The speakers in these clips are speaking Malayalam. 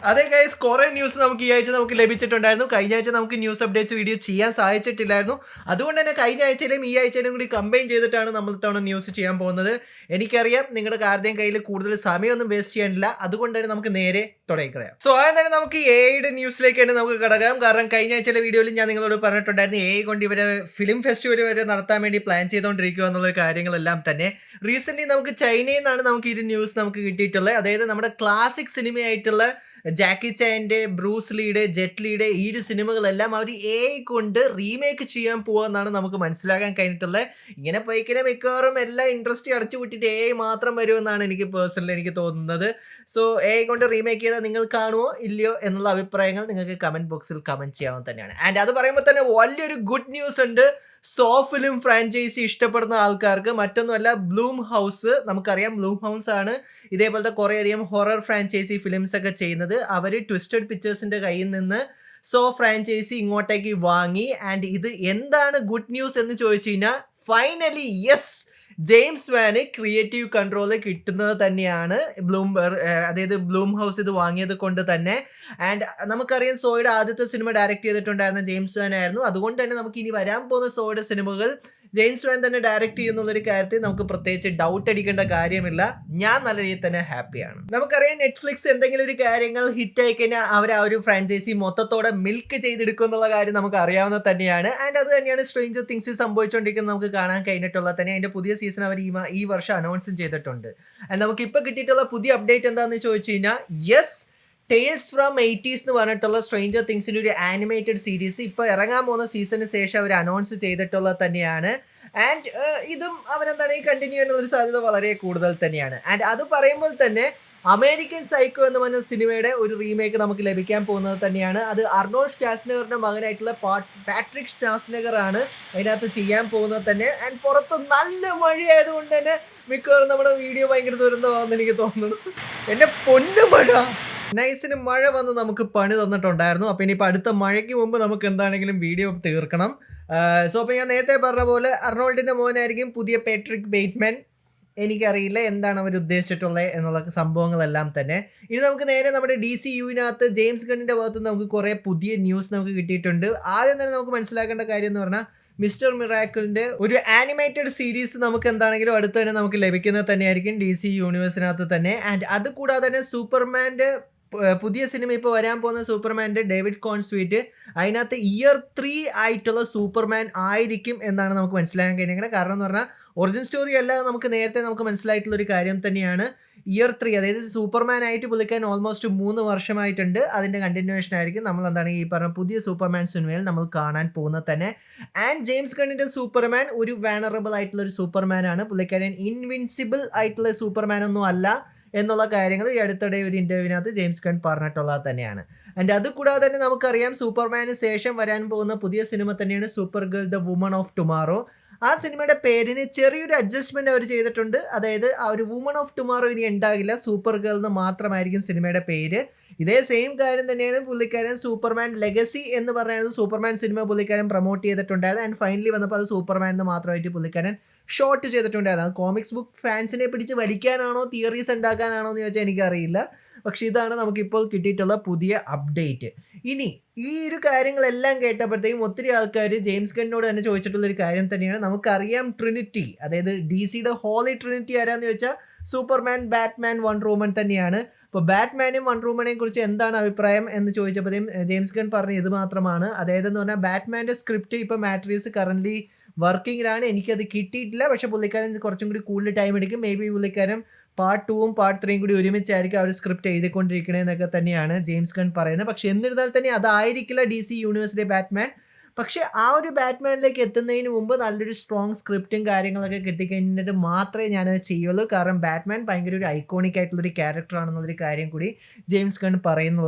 അതെ ഗൈസ്, കുറെ ന്യൂസ് നമുക്ക് ഈ ആഴ്ച നമുക്ക് ലഭിച്ചിട്ടുണ്ടായിരുന്നു. കഴിഞ്ഞ ആഴ്ച നമുക്ക് ന്യൂസ് അപ്ഡേറ്റ്സ് വീഡിയോ ചെയ്യാൻ സാധിച്ചിട്ടില്ലായിരുന്നു. അതുകൊണ്ട് തന്നെ കഴിഞ്ഞ ആഴ്ചയിലും ഈ ആഴ്ചയിലും കൂടി കമ്പൈൻ ചെയ്തിട്ടാണ് നമ്മൾ ഇത്തവണ ന്യൂസ് ചെയ്യാൻ പോകുന്നത്. എനിക്കറിയാം നിങ്ങളുടെ ആരുടെയും കയ്യിൽ കൂടുതൽ സമയമൊന്നും വേസ്റ്റ് ചെയ്യാനില്ല, അതുകൊണ്ട് തന്നെ നമുക്ക് നേരെ തുടങ്ങിക്കളയാം. സോ ആദ്യം തന്നെ നമുക്ക് എയുടെ ന്യൂസിലേക്ക് തന്നെ നമുക്ക് കിടക്കാം. കാരണം കഴിഞ്ഞ ആഴ്ചയിലെ വീഡിയോയിൽ ഞാൻ നിങ്ങളോട് പറഞ്ഞിട്ടുണ്ടായിരുന്നു എ കൊണ്ട് ഇവരെ ഫിലിം ഫെസ്റ്റിവൽ വരെ നടത്താൻ വേണ്ടി പ്ലാൻ ചെയ്തുകൊണ്ടിരിക്കുക എന്നുള്ള കാര്യങ്ങളെല്ലാം തന്നെ. റീസെന്റ് നമുക്ക് ചൈനയിൽ നിന്നാണ് നമുക്ക് ഈ ന്യൂസ് നമുക്ക് കിട്ടിയിട്ടുള്ളത്. അതായത് നമ്മുടെ ക്ലാസിക് സിനിമയായിട്ടുള്ള ജാക്കി ചാൻ്റെ, ബ്രൂസ് ലീയുടെ, ജെറ്റ് ലീയുടെ ഈ ഒരു സിനിമകളെല്ലാം അവർ എ കൊണ്ട് റീമേക്ക് ചെയ്യാൻ പോവാന്നാണ് നമുക്ക് മനസ്സിലാക്കാൻ കഴിഞ്ഞിട്ടുള്ളത്. ഇങ്ങനെ പോയിക്കിനെ മിക്കവാറും എല്ലാ ഇൻട്രസ്റ്റ് അടച്ചു വിട്ടിട്ട് എ മാത്രം വരുമെന്നാണ് എനിക്ക് പേഴ്സണലി എനിക്ക് തോന്നുന്നത്. സോ എ കൊണ്ട് റീമേക്ക് ചെയ്താൽ നിങ്ങൾ കാണുമോ ഇല്ലയോ എന്നുള്ള അഭിപ്രായങ്ങൾ നിങ്ങൾക്ക് കമന്റ് ബോക്സിൽ കമന്റ് ചെയ്യാവുന്ന തന്നെയാണ്. ആൻഡ് അത് പറയുമ്പോൾ തന്നെ വലിയൊരു ഗുഡ് ന്യൂസ് ഉണ്ട്. സോ ഫിലിം ഫ്രാഞ്ചൈസി ഇഷ്ടപ്പെടുന്ന ആൾക്കാർക്ക്. മറ്റൊന്നുമല്ല, ബ്ലൂം ഹൗസ്, നമുക്കറിയാം ബ്ലൂം ഹൗസ് ആണ് ഇതേപോലത്തെ കുറേയധികം ഹൊറർ ഫ്രാഞ്ചൈസി ഫിലിംസ് ഒക്കെ ചെയ്യുന്നത്. അവർ ട്വിസ്റ്റഡ് പിക്ചേഴ്സിന്റെ കയ്യിൽ നിന്ന് സോ ഫ്രാഞ്ചൈസി ഇങ്ങോട്ടേക്ക് വാങ്ങി. ആൻഡ് ഇത് എന്താണ് ഗുഡ് ന്യൂസ് എന്ന് ചോദിച്ചു കഴിഞ്ഞാൽ, finally yes, James van creative control കിട്ടുന്നത് തന്നെയാണ്. അതായത് ബ്ലൂം ഹൗസ് ഇത് വാങ്ങിയത് കൊണ്ട് തന്നെ. ആൻഡ് നമുക്കറിയാം സോയുടെ ആദ്യത്തെ സിനിമ ഡയറക്റ്റ് ചെയ്തിട്ടുണ്ടായിരുന്ന ജെയിംസ് വാൻ ആയിരുന്നു. അതുകൊണ്ട് തന്നെ നമുക്ക് ഇനി വരാൻ പോകുന്ന സോയുടെ സിനിമകൾ ജെയിംസ് വാൻ തന്നെ ഡയറക്റ്റ് ചെയ്യുന്നുള്ളൊരു കാര്യത്തിൽ നമുക്ക് പ്രത്യേകിച്ച് ഡൗട്ട് അടിക്കേണ്ട കാര്യമില്ല. ഞാൻ നല്ല രീതിയിൽ തന്നെ ഹാപ്പിയാണ്. നമുക്കറിയാം നെറ്റ്ഫ്ലിക്സ് എന്തെങ്കിലും ഒരു കാര്യങ്ങൾ ഹിറ്റ് ആയി കഴിഞ്ഞാൽ അവർ ആ ഒരു ഫ്രാഞ്ചൈസി മൊത്തത്തോടെ മിൽക്ക് ചെയ്തെടുക്കും എന്നുള്ള കാര്യം നമുക്ക് അറിയാവുന്നത് തന്നെയാണ്. ആൻഡ് അത് തന്നെയാണ് സ്ട്രേഞ്ചർ തിങ്സിൽ സംഭവിച്ചുകൊണ്ടിരിക്കുന്നത് നമുക്ക് കാണാൻ കഴിഞ്ഞിട്ടുള്ളത് തന്നെ. അതിന്റെ പുതിയ സീസൺ അവർ ഈ വർഷം അനൗൺസും ചെയ്തിട്ടുണ്ട്. ആൻഡ് നമുക്ക് ഇപ്പോൾ കിട്ടിയിട്ടുള്ള പുതിയ അപ്ഡേറ്റ് എന്താണെന്ന് ചോദിച്ചു കഴിഞ്ഞാൽ, യെസ്, ടെയിൽസ് ഫ്രം 80s എന്ന് പറഞ്ഞിട്ടുള്ള സ്ട്രേഞ്ചർ തിങ്സിന്റെ ഒരു ആനിമേറ്റഡ് സീരീസ് ഇപ്പോൾ ഇറങ്ങാൻ പോകുന്ന സീസണിന് ശേഷം അവർ അനൗൺസ് ചെയ്തിട്ടുള്ളത് തന്നെയാണ്. ആൻഡ് ഇതും അവരെന്താണ് ഈ കണ്ടിന്യൂ ചെയ്യാനുള്ള സാധ്യത വളരെ കൂടുതൽ തന്നെയാണ്. ആൻഡ് അത് പറയുമ്പോൾ തന്നെ അമേരിക്കൻ സൈക്കോ എന്ന് പറഞ്ഞ സിനിമയുടെ ഒരു റീമേക്ക് നമുക്ക് ലഭിക്കാൻ പോകുന്നത് തന്നെയാണ്. അത് അർണോൾഡ് ഷ്വാസ്നഗറിന്റെ മകനായിട്ടുള്ള പാട്രിക് ഷ്വാസ്നഗർ ആണ് അതിനകത്ത് ചെയ്യാൻ പോകുന്നത് തന്നെ. ആൻഡ് പുറത്ത് നല്ല മഴയായതുകൊണ്ട് തന്നെ മിക്കവാറും നമ്മുടെ വീഡിയോ ഭയങ്കര ദുരന്തമാണെന്ന് എനിക്ക് തോന്നുന്നു. എന്റെ പൊന്നു മഴ, നൈസിന് മഴ വന്ന് നമുക്ക് പണി തന്നിട്ടുണ്ടായിരുന്നു. അപ്പോൾ ഇനിയിപ്പോൾ അടുത്ത മഴയ്ക്ക് മുമ്പ് നമുക്ക് എന്താണെങ്കിലും വീഡിയോ തീർക്കണം. സോ അപ്പോൾ ഞാൻ നേരത്തെ പറഞ്ഞ പോലെ അർണോൾഡിൻ്റെ മോനായിരിക്കും പുതിയ പാട്രിക് ബേറ്റ്മാൻ. എനിക്കറിയില്ല എന്താണ് അവർ ഉദ്ദേശിച്ചിട്ടുള്ളത് എന്നുള്ള സംഭവങ്ങളെല്ലാം തന്നെ. ഇനി നമുക്ക് നേരെ നമ്മുടെ DCUവിനകത്ത് ജെയിംസ് ഗണ്ണിൻ്റെ ഭാഗത്ത് നമുക്ക് കുറേ പുതിയ ന്യൂസ് നമുക്ക് കിട്ടിയിട്ടുണ്ട്. ആദ്യം തന്നെ നമുക്ക് മനസ്സിലാക്കേണ്ട കാര്യം എന്ന് പറഞ്ഞാൽ, മിസ്റ്റർ മിറാക്കിളിന്റെ ഒരു ആനിമേറ്റഡ് സീരീസ് നമുക്ക് എന്താണെങ്കിലും അടുത്ത് തന്നെ നമുക്ക് ലഭിക്കുന്നത് തന്നെയായിരിക്കും DC യൂണിവേഴ്സിനകത്ത് തന്നെ. ആൻഡ് അത് കൂടാതെ തന്നെ സൂപ്പർമാൻ്റെ പുതിയ സിനിമ ഇപ്പോൾ വരാൻ പോകുന്ന സൂപ്പർമാൻ്റെ ഡേവിഡ് കോൺസ്വീറ്റ് അതിനകത്ത് ഇയർ 3 ആയിട്ടുള്ള സൂപ്പർമാൻ ആയിരിക്കും എന്നാണ് നമുക്ക് മനസ്സിലാക്കാൻ കഴിയുന്നത്. കാരണം എന്ന് പറഞ്ഞാൽ ഒറിജിൻ സ്റ്റോറി അല്ല, നമുക്ക് നേരത്തെ നമുക്ക് മനസ്സിലായിട്ടുള്ള ഒരു കാര്യം തന്നെയാണ്. ഇയർ 3, അതായത് സൂപ്പർമാൻ ആയിട്ട് പുള്ളിക്കാൻ ഓൾമോസ്റ്റ് 3 വർഷമായിട്ടുണ്ട്. അതിൻ്റെ കണ്ടിന്യൂവേഷൻ ആയിരിക്കും നമ്മൾ എന്താണ് ഈ പറഞ്ഞ പുതിയ സൂപ്പർമാൻ സിനിമയിൽ നമ്മൾ കാണാൻ പോകുന്നത് തന്നെ. ആൻഡ് ജെയിംസ് ഗണ്ണിൻ്റെ സൂപ്പർമാൻ ഒരു വാനറബിൾ ആയിട്ടുള്ള ഒരു സൂപ്പർമാൻ ആണ്. പുള്ളിക്കാരൻ ഇൻവിൻസിബിൾ ആയിട്ടുള്ള സൂപ്പർമാൻ ഒന്നും അല്ല എന്നുള്ള കാര്യങ്ങൾ ഈ അടുത്തിടെ ഒരു ഇന്റർവ്യൂവിനകത്ത് ജെയിംസ് ഗൺ പറഞ്ഞിട്ടുള്ളത് തന്നെയാണ്. ആൻഡ് അത് കൂടാതെ തന്നെ നമുക്കറിയാം സൂപ്പർമാന് ശേഷം വരാൻ പോകുന്ന പുതിയ സിനിമ തന്നെയാണ് super girl the woman of tomorrow. ആ സിനിമയുടെ പേരിന് ചെറിയൊരു അഡ്ജസ്റ്റ്മെന്റ് അവർ ചെയ്തിട്ടുണ്ട്. അതായത് ആ ഒരു വുമൺ ഓഫ് ടുമാറോ ഇനി ഉണ്ടാകില്ല, സൂപ്പർ ഗേൾ എന്ന് മാത്രമായിരിക്കും സിനിമയുടെ പേര്. ഇതേ സെയിം കാര്യം തന്നെയാണ് പുള്ളിക്കാരൻ സൂപ്പർമാൻ ലെഗസി എന്ന് പറയുന്നത് സൂപ്പർമാൻ സിനിമ പുള്ളിക്കാരൻ പ്രൊമോട്ട് ചെയ്തിട്ടുണ്ടായിരുന്നു. ആൻഡ് ഫൈനലി വന്നപ്പോൾ അത് സൂപ്പർമാൻ എന്ന് മാത്രമായിട്ട് പുള്ളിക്കാരൻ ഷോർട്ട് ചെയ്തിട്ടുണ്ടായിരുന്നു. അത് കോമിക്സ് ബുക്ക് ഫാൻസിനെ പിടിച്ച് വലിക്കാനാണോ തിയറീസ് ഉണ്ടാക്കാനാണോ എന്ന് ചോദിച്ചാൽ എനിക്കറിയില്ല. പക്ഷെ ഇതാണ് നമുക്കിപ്പോൾ കിട്ടിയിട്ടുള്ള പുതിയ അപ്ഡേറ്റ്. ഇനി ഈ ഒരു കാര്യങ്ങളെല്ലാം കേട്ടപ്പോഴത്തേക്കും ഒത്തിരി ആൾക്കാർ ജെയിംസ് ഗണ്ണിനോട് തന്നെ ചോദിച്ചിട്ടുള്ളൊരു കാര്യം തന്നെയാണ്. നമുക്കറിയാം ട്രിനിറ്റി, അതായത് DCയുടെ ഹോളി ട്രിനിറ്റി ആരാന്ന് ചോദിച്ചാൽ സൂപ്പർമാൻ, ബാറ്റ്മാൻ, വണ്ടർ വുമൺ തന്നെയാണ്. അപ്പോൾ ബാറ്റ്മാനും വണ്ടർ വുമനെയും കുറിച്ച് എന്താണ് അഭിപ്രായം എന്ന് ചോദിച്ചപ്പോഴത്തേക്കും ജെയിംസ് ഗൺ പറഞ്ഞ ഇത് മാത്രമാണ്. അതായത് എന്ന് പറഞ്ഞാൽ ബാറ്റ്മാൻ്റെ സ്ക്രിപ്റ്റ് ഇപ്പോൾ മാട്രീസ് കറൻ്റ്ലി വർക്കിങ്ങിലാണ്. എനിക്കത് കിട്ടിയിട്ടില്ല. പക്ഷേ പുള്ളിക്കാരൻ കുറച്ചും കൂടി കൂടുതൽ ടൈം എടുക്കും. മേ ബി പുള്ളിക്കാരൻ പാർട്ട് 2ഉം പാർട്ട് 3യും കൂടി ഒരുമിച്ചായിരിക്കും ആ ഒരു സ്ക്രിപ്റ്റ് എഴുതിക്കൊണ്ടിരിക്കണേന്നൊക്കെ തന്നെയാണ് ജെയിംസ് ഗൺ പറയുന്നത്. പക്ഷെ എന്നിരുന്നാൽ തന്നെ അതായിരിക്കില്ല DC യൂണിവേഴ്സിലെ ബാറ്റ്മാൻ. പക്ഷെ ആ ഒരു ബാറ്റ്മാനിലേക്ക് എത്തുന്നതിന് മുമ്പ് നല്ലൊരു സ്ട്രോങ് സ്ക്രിപ്റ്റും കാര്യങ്ങളൊക്കെ കിട്ടിക്കഴിഞ്ഞിട്ട് മാത്രമേ ഞാനത് ചെയ്യുള്ളൂ. കാരണം ബാറ്റ്മാൻ ഭയങ്കര ഒരു ഐക്കോണിക് ആയിട്ടുള്ളൊരു ക്യാരക്ടറാണെന്നുള്ളൊരു കാര്യം കൂടി ജെയിംസ് ഗൺ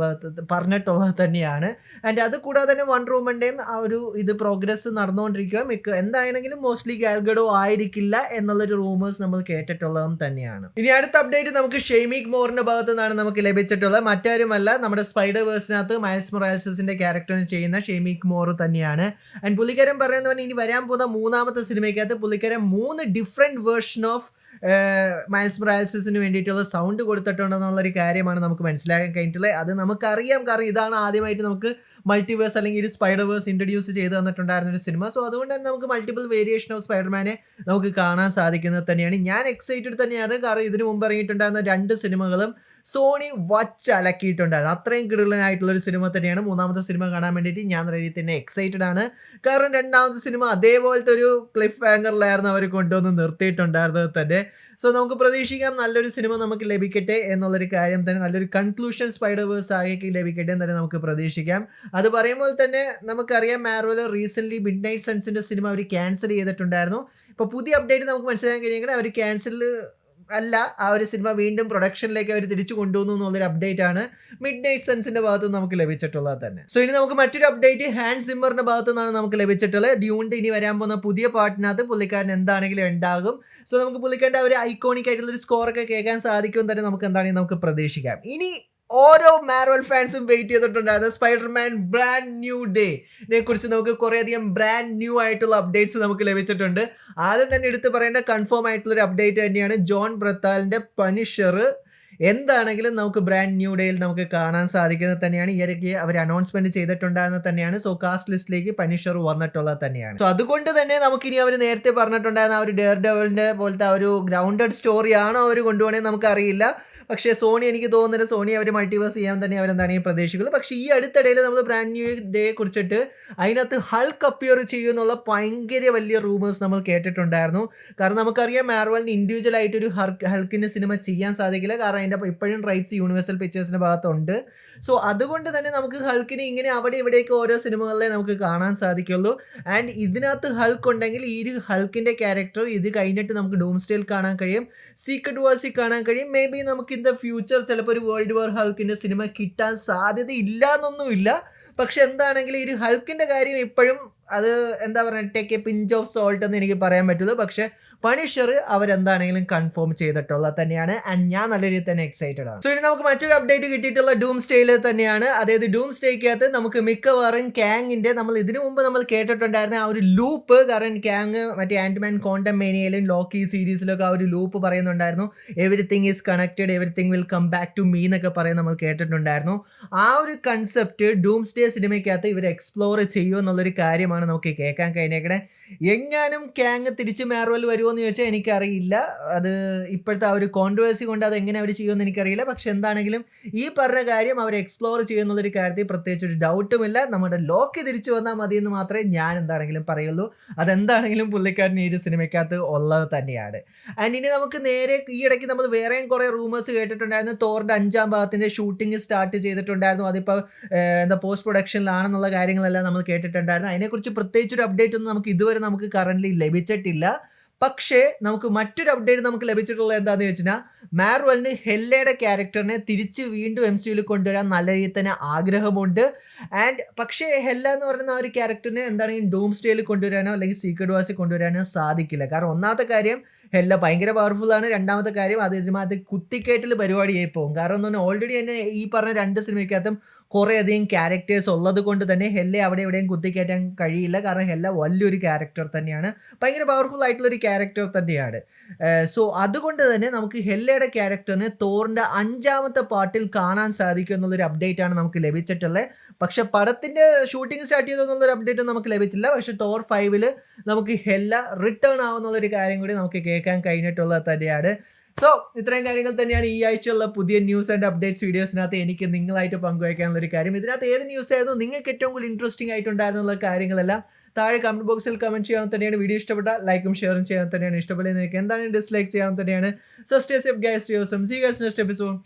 പറഞ്ഞിട്ടുള്ളത് തന്നെയാണ്. ആൻഡ് അത് കൂടാതെ തന്നെ വണ്ടർ വുമൻ്റെയും ആ ഒരു ഇത് പ്രോഗ്രസ് നടന്നുകൊണ്ടിരിക്കുക. എന്താണെങ്കിലും മോസ്റ്റ്ലി ഗാൽഗഡോ ആയിരിക്കില്ല എന്നുള്ളൊരു റൂമേഴ്സ് നമ്മൾ കേട്ടിട്ടുള്ളതും തന്നെയാണ്. ഇനി അടുത്ത അപ്ഡേറ്റ് നമുക്ക് ഷെയ്മിക് മോറിന്റെ ഭാഗത്തു നിന്നാണ് നമുക്ക് ലഭിച്ചിട്ടുള്ളത്. മറ്റാരുമല്ല, നമ്മുടെ സ്പൈഡർ വേഴ്സിനകത്ത് മൈൽസ് മൊറാൽസിന്റെ ക്യാരക്ടറിന് ചെയ്യുന്ന ഷെയ്മിക് മോർ തന്നെയാണ്. തന്നെയാണ്. ആൻഡ് പുള്ളിക്കാരൻ പറയുന്നത് പറഞ്ഞാൽ ഇനി വരാൻ പോകുന്ന മൂന്നാമത്തെ സിനിമയ്ക്കകത്ത് പുള്ളിക്കാരൻ 3 ഡിഫറെൻറ്റ് വേർഷൻ ഓഫ് മൈൽസ് മൊറാൽസിന് വേണ്ടിയിട്ടുള്ള സൗണ്ട് കൊടുത്തിട്ടുണ്ടെന്നുള്ളൊരു കാര്യമാണ് നമുക്ക് മനസ്സിലാക്കാൻ കഴിഞ്ഞിട്ടുള്ളത്. അത് നമുക്കറിയാം, കാരണം ഇതാണ് ആദ്യമായിട്ട് നമുക്ക് മൾട്ടിവേഴ്സ് അല്ലെങ്കിൽ ഒരു സ്പൈഡർവേഴ്സ് ഇൻട്രൊഡ്യൂസ് ചെയ്ത് തന്നിട്ടുണ്ടായിരുന്ന ഒരു സിനിമ. സോ അതുകൊണ്ട് തന്നെ നമുക്ക് മൾട്ടിപ്പിൾ വേരിയേഷൻ ഓഫ് സ്പൈഡർമാനെ നമുക്ക് കാണാൻ സാധിക്കുന്നത് തന്നെയാണ്. ഞാൻ എക്സൈറ്റഡ് തന്നെയാണ്, കാരണം ഇതിനു മുമ്പ് ഇറങ്ങിയിട്ടുണ്ടായിരുന്ന 2 സിനിമകളും സോണി വച്ചലക്കിയിട്ടുണ്ടായിരുന്നു. അത്രയും കിടിലനായിട്ടുള്ളൊരു സിനിമ തന്നെയാണ്. മൂന്നാമത്തെ സിനിമ കാണാൻ വേണ്ടിയിട്ട് ഞാൻ റെഡി തന്നെ എക്സൈറ്റഡ് ആണ്. കാരണം രണ്ടാമത്തെ സിനിമ അതേപോലത്തെ ഒരു ക്ലിഫ് ഹാങ്ങറിലായിരുന്നു അവർ കൊണ്ടുവന്ന് നിർത്തിയിട്ടുണ്ടായിരുന്നത് തന്നെ. സോ നമുക്ക് പ്രതീക്ഷിക്കാം നല്ലൊരു സിനിമ നമുക്ക് ലഭിക്കട്ടെ എന്നുള്ളൊരു കാര്യം തന്നെ, നല്ലൊരു കൺക്ലൂഷൻ സ്പൈഡർവേഴ്സ് ആകെ ലഭിക്കട്ടെ എന്ന് തന്നെ നമുക്ക് പ്രതീക്ഷിക്കാം. അത് പറയുമ്പോൾ തന്നെ നമുക്കറിയാം മാർവൽ റീസെൻ്റ്ലി മിഡ്നൈറ്റ് സൺസിൻ്റെ സിനിമ അവർ ക്യാൻസൽ ചെയ്തിട്ടുണ്ടായിരുന്നു. ഇപ്പോൾ പുതിയ അപ്ഡേറ്റ് നമുക്ക് മനസ്സിലാക്കാൻ കഴിയുമെങ്കിൽ അവർ ക്യാൻസൽ അല്ല, ആ ഒരു സിനിമ വീണ്ടും പ്രൊഡക്ഷനിലേക്ക് അവർ തിരിച്ചു കൊണ്ടുവന്നു എന്നുള്ളൊരു അപ്ഡേറ്റ് ആണ് മിഡ്നൈറ്റ് സൺസിന്റെ ഭാഗത്ത് നമുക്ക് ലഭിച്ചിട്ടുള്ളത് തന്നെ. സോ ഇനി നമുക്ക് മറ്റൊരു അപ്ഡേറ്റ് ഹാൻസ് സിമ്മറിന്റെ ഭാഗത്തു നിന്നാണ് നമുക്ക് ലഭിച്ചിട്ടുള്ളത്. ഡ്യൂണിന്റെ ഇനി വരാൻ പോകുന്ന പുതിയ പാട്ടിനകത്ത് പുള്ളിക്കാരൻ എന്താണെങ്കിലും ഉണ്ടാകും. സോ നമുക്ക് പുള്ളിക്കാരൻ്റെ ഒരു ഐക്കോണിക് ആയിട്ടുള്ള ഒരു സ്കോറൊക്കെ കേൾക്കാൻ സാധിക്കും തന്നെ നമുക്ക് എന്താണെങ്കിലും നമുക്ക് പ്രതീക്ഷിക്കാം. ഇനി ഓരോ മാർവൽ ഫാൻസും വെയിറ്റ് ചെയ്തിട്ടുണ്ടായിരുന്നു സ്പൈഡർമാൻ ബ്രാൻഡ് ന്യൂ ഡേനെ കുറിച്ച് നമുക്ക് കുറേയധികം ബ്രാൻഡ് ന്യൂ ആയിട്ടുള്ള അപ്ഡേറ്റ്സ് നമുക്ക് ലഭിച്ചിട്ടുണ്ട്. ആദ്യം തന്നെ എടുത്ത് പറയേണ്ട കൺഫേം ആയിട്ടുള്ളൊരു അപ്ഡേറ്റ് തന്നെയാണ് ജോൺ ബ്രത്താലിൻ്റെ പണിഷർ എന്താണെങ്കിലും നമുക്ക് ബ്രാൻഡ് ന്യൂ ഡേയിൽ നമുക്ക് കാണാൻ സാധിക്കുന്നത് തന്നെയാണ്. ഈ ഇടയ്ക്ക് അവർ അനൗൺസ്മെന്റ് ചെയ്തിട്ടുണ്ടായിരുന്നത് തന്നെയാണ്. സോ കാസ്റ്റ് ലിസ്റ്റിലേക്ക് പണിഷർ വന്നിട്ടുള്ളത് തന്നെയാണ്. സോ അതുകൊണ്ട് തന്നെ നമുക്കിനി അവർ നേരത്തെ പറഞ്ഞിട്ടുണ്ടായിരുന്ന ആ ഒരു ഡെയർ ഡെവിളിൻ്റെ പോലത്തെ ആ ഒരു ഗ്രൗണ്ടഡ് സ്റ്റോറി ആണോ അവർ കൊണ്ടുപോകണമെന്ന് നമുക്കറിയില്ല. പക്ഷേ സോണി, എനിക്ക് തോന്നുന്നില്ല സോണി അവർ മൾട്ടിവേഴ്സ് ചെയ്യാൻ തന്നെ അവരെന്താണ് പ്രതീക്ഷിക്കുന്നത്. പക്ഷേ ഈ അടുത്തിടയിൽ നമ്മൾ ബ്രാൻഡ് ന്യൂ ഡേയെ കുറിച്ചിട്ട് അതിനകത്ത് ഹൾക്ക് അപ്പിയർ ചെയ്യുമെന്നുള്ള ഭയങ്കര വലിയ റൂമേഴ്സ് നമ്മൾ കേട്ടിട്ടുണ്ടായിരുന്നു. കാരണം നമുക്കറിയാം മാർവലിന് ഇൻഡിവിജ്വൽ ആയിട്ടൊരു ഹൾക്കിൻ്റെ സിനിമ ചെയ്യാൻ സാധിക്കില്ല, കാരണം അതിൻ്റെ ഇപ്പോഴും റൈറ്റ്സ് യൂണിവേഴ്സൽ പിക്ചേഴ്സിൻ്റെ ഭാഗത്തുണ്ട്. സോ അതുകൊണ്ട് തന്നെ നമുക്ക് ഹൾക്കിനെ ഇങ്ങനെ അവിടെ ഇവിടെയൊക്കെ ഓരോ സിനിമകളിലെ നമുക്ക് കാണാൻ സാധിക്കുള്ളൂ. ആൻഡ് ഇതിനകത്ത് ഹൾക്ക് ഉണ്ടെങ്കിൽ ഈ ഒരു ഹൾക്കിൻ്റെ ക്യാരക്ടർ ഇത് കഴിഞ്ഞിട്ട് നമുക്ക് ഡൂംസ്ഡേയിൽ കാണാൻ കഴിയും, സീക്രട്ട് വാർസിൽ കാണാൻ കഴിയും. മേ ബി നമുക്ക് ഇൻ ദ ഫ്യൂച്ചർ ചിലപ്പോൾ ഒരു വേൾഡ് വാർ ഹൾക്കിൻ്റെ സിനിമ കിട്ടാൻ സാധ്യത ഇല്ല എന്നൊന്നുമില്ല. പക്ഷെ എന്താണെങ്കിലും ഈ ഒരു ഹൾക്കിൻ്റെ കാര്യം ഇപ്പോഴും അത് എന്താ പറയുക, take A pinch of salt എന്ന് എനിക്ക് പറയാൻ പറ്റുള്ളൂ. പക്ഷെ പണിഷർ അവരെന്താണെങ്കിലും കൺഫേം ചെയ്തിട്ടുള്ളത് തന്നെയാണ്. ആൻഡ് ഞാൻ നല്ല രീതിയിൽ തന്നെ എക്സൈറ്റഡ് ആണ്. സോ ഇനി നമുക്ക് മറ്റൊരു അപ്ഡേറ്റ് കിട്ടിയിട്ടുള്ള ഡൂംസ്ഡേയിൽ തന്നെയാണ്. അതായത് ഡൂംസ്ഡേക്കകത്ത് നമുക്ക് മിക്കവാറും കാങ്ങിൻ്റെ നമ്മൾ ഇതിനു മുമ്പ് നമ്മൾ കേട്ടിട്ടുണ്ടായിരുന്ന ആ ഒരു ലൂപ്പ്, കാരണം കാങ് മറ്റേ ആൻറ്റ്മാൻ ക്വാണ്ടമേനിയയിലും ലോക്കി സീരീസിലൊക്കെ ആ ഒരു ലൂപ്പ് പറയുന്നുണ്ടായിരുന്നു. Everything is connected, everything will come back to me എന്നൊക്കെ പറയാൻ നമ്മൾ കേട്ടിട്ടുണ്ടായിരുന്നു. ആ ഒരു കൺസെപ്റ്റ് ഡൂംസ്ഡേ സിനിമയ്ക്കകത്ത് ഇവർ എക്സ്പ്ലോർ ചെയ്യുമോ എന്നുള്ളൊരു കാര്യമാണ് നമുക്ക് കേൾക്കാൻ കഴിഞ്ഞേക്കണേ. എങ്ങാനും കാങ് തിരിച്ച് മാർവൽ വരുമോ എന്ന് ചോദിച്ചാൽ എനിക്കറിയില്ല. അത് ഇപ്പോഴത്തെ ആ ഒരു കോൺട്രവേഴ്സി കൊണ്ട് അത് എങ്ങനെ അവർ ചെയ്യുമെന്ന് എനിക്കറിയില്ല. പക്ഷെ എന്താണെങ്കിലും ഈ പറഞ്ഞ കാര്യം അവർ എക്സ്പ്ലോർ ചെയ്യുന്നുള്ളൊരു കാര്യത്തിൽ പ്രത്യേകിച്ച് ഒരു ഡൗട്ടുമില്ല. നമ്മുടെ ലോക്കി തിരിച്ചു വന്നാൽ മതി എന്ന് മാത്രമേ ഞാൻ എന്താണെങ്കിലും പറയുള്ളൂ. അതെന്താണെങ്കിലും പുള്ളിക്കാരൻ ഈ ഒരു സിനിമയ്ക്കകത്ത് ഉള്ളത് തന്നെയാണ്. ആൻഡ് ഇനി നമുക്ക് നേരെ ഈ ഇടയ്ക്ക് നമ്മൾ വേറെയും കുറേ റൂമേഴ്സ് കേട്ടിട്ടുണ്ടായിരുന്നു. തോറിൻ്റെ 5ാം ഭാഗത്തിൻ്റെ ഷൂട്ടിംഗ് സ്റ്റാർട്ട് ചെയ്തിട്ടുണ്ടായിരുന്നു. അതിപ്പോൾ എന്താ പോസ്റ്റ് പ്രൊഡക്ഷനിലാണെന്നുള്ള കാര്യങ്ങളെല്ലാം നമ്മൾ കേട്ടിട്ടുണ്ടായിരുന്നു. അതിനെക്കുറിച്ച് പ്രത്യേകിച്ചൊരു അപ്ഡേറ്റ് ഒന്നും നമുക്ക് ഇതുവരെ നമുക്ക് കറൻ്റ് ലഭിച്ചിട്ടില്ല. പക്ഷേ നമുക്ക് മറ്റൊരു അപ്ഡേറ്റ് നമുക്ക് ലഭിച്ചിട്ടുള്ളത് എന്താണെന്ന് വെച്ചാൽ മാർവലിന് ഹെല്ലയുടെ ക്യാരക്ടറിനെ തിരിച്ച് വീണ്ടും MCUയിൽ കൊണ്ടുവരാൻ നല്ല രീതിയിൽ തന്നെ ആഗ്രഹമുണ്ട്. ആൻഡ് പക്ഷേ ഹെല്ല എന്ന് പറയുന്ന ആ ഒരു ക്യാരക്ടറിനെ എന്താണെങ്കിൽ ഡൂംസ്ഡേയിൽ കൊണ്ടുവരാനോ അല്ലെങ്കിൽ സീക്രട്ട് വാർസിൽ കൊണ്ടുവരാനോ സാധിക്കില്ല. കാരണം ഒന്നാമത്തെ കാര്യം ഹെല്ല ഭയങ്കര പവർഫുള്ളാണ്. രണ്ടാമത്തെ കാര്യം അത് ഇതിനകത്ത് കുത്തിക്കേറ്റൽ പരിപാടിയായി പോകും. കാരണം എന്ന് പറഞ്ഞാൽ ഓൾറെഡി തന്നെ ഈ പറഞ്ഞ 2 സിനിമയ്ക്കകത്തും കുറേയധികം ക്യാരക്ടേഴ്സ് ഉള്ളത് കൊണ്ട് തന്നെ ഹെല്ലെ അവിടെ എവിടെയും കുത്തിക്കയറ്റാൻ കഴിയില്ല. കാരണം ഹെല്ല വലിയൊരു ക്യാരക്ടർ തന്നെയാണ്, ഭയങ്കര പവർഫുൾ ആയിട്ടുള്ളൊരു ക്യാരക്ടർ തന്നെയാണ്. സോ അതുകൊണ്ട് തന്നെ നമുക്ക് ഹെല്ലയുടെ ക്യാരക്ടറിനെ തോറിൻ്റെ 5ാമത്തെ പാർട്ടിൽ കാണാൻ സാധിക്കും എന്നുള്ളൊരു അപ്ഡേറ്റ് ആണ് നമുക്ക് ലഭിച്ചിട്ടുള്ളത്. പക്ഷെ പടത്തിൻ്റെ ഷൂട്ടിംഗ് സ്റ്റാർട്ട് ചെയ്തെന്നുള്ളൊരു അപ്ഡേറ്റ് നമുക്ക് ലഭിച്ചില്ല. പക്ഷെ തോർ 5 നമുക്ക് ഹെല്ല റിട്ടേൺ ആവുന്നുള്ളൊരു കാര്യം കൂടി നമുക്ക് കേൾക്കാൻ കഴിഞ്ഞിട്ടുള്ളത് തന്നെയാണ്. സോ ഇത്രയും കാര്യങ്ങൾ തന്നെയാണ് ഈ ആഴ്ചയുള്ള പുതിയ ന്യൂസ് ആൻഡ് അപ്ഡേറ്റ്സ് വീഡിയോസിനകത്ത് എനിക്ക് നിങ്ങളായിട്ട് പങ്കുവയ്ക്കാനുള്ളൊരു കാര്യം. ഇതിനകത്ത് ഏത് ന്യൂസ് ആയിരുന്നു നിങ്ങൾക്ക് ഏറ്റവും കൂടുതൽ ഇൻട്രസ്റ്റിംഗ് ആയിട്ടുണ്ടായിരുന്നുള്ള കാര്യങ്ങളെല്ലാം താഴെ കമന്റ് ബോക്സിൽ കമന്റ് ചെയ്യാൻ തന്നെയാണ്. വീഡിയോ ഇഷ്ടപ്പെട്ട ലൈക്കും ഷെയറും ചെയ്യാൻ തന്നെയാണ്. ഇഷ്ടപ്പെടുന്നത് നിങ്ങൾക്ക് എന്താണ് ഡിസ്ലൈക്ക് ചെയ്യാൻ തന്നെയാണ്. So stay safe guys, see you guys next episode.